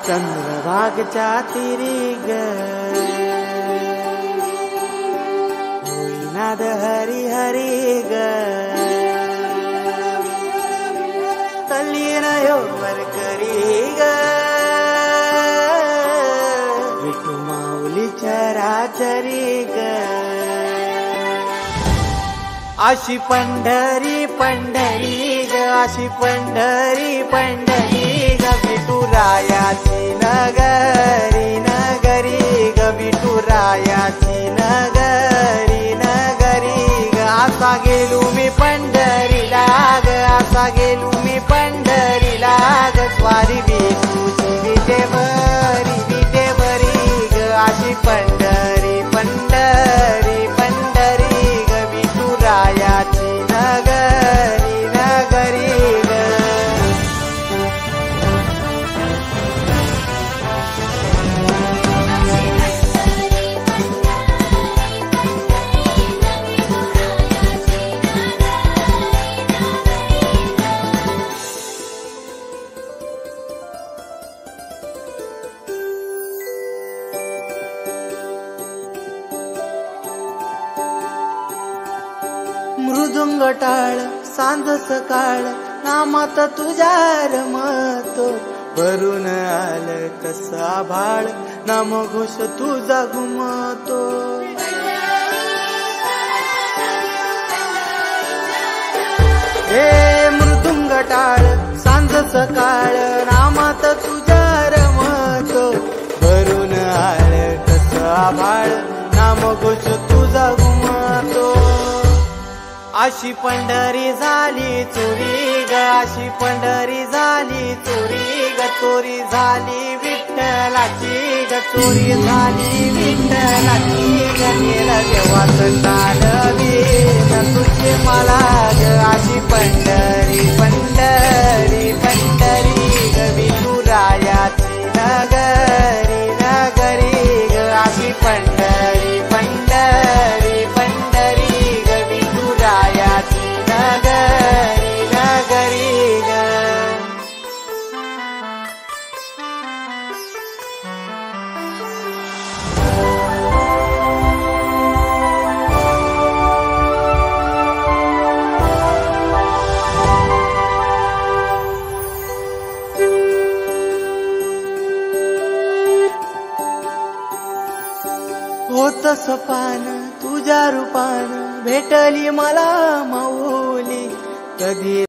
चंद्रभागच्या तिरी ग होईनाद हरी हरी ग तल्लीन योवर करी ग विठू माऊली चराचरी ग अशी पंढरी पंढरी ग अशी पंढरी पंढरी ग विठुरायाची नगरी नगरी ग विठुरायाची नगरी नगरी ग असा गेलो मी पंढरीला ग असा गेलो मी पंढरीला ग स्वारी विठूची विटेवरी ग अशी पंढरी पंढरी पंढरी ग विठुरायाची नगरी नगरी ग मृदुंग टाळ सांज सकाळ नामात तुझ्या रमतो भरून आलं कसं आभाळ नाम घोष तुझा घुमतो हे मृदुंग टाळ सांज सकाळ नामात तुझ्या रमतो भरून आलं कसं आभाळ नाम घोष तुझा घुमतो अशी पंढरी झाली चोरी ग अशी पंढरी झाली चोरी ग चोरी झाली विठ्ठलाची ग चोरी झाली विठ्ठलाची ग गेला देवाचं चालवी न तुझे मला ग अशी पंढरी पंढरी पंढरी ग विठुरायाची नगरी नगरी ग अशी पंढरी पंढरी पंढरी ग विठुरायाची नगरी नगरी ग होत सपान तुझ्या रूपान भेटली मला माऊली कधी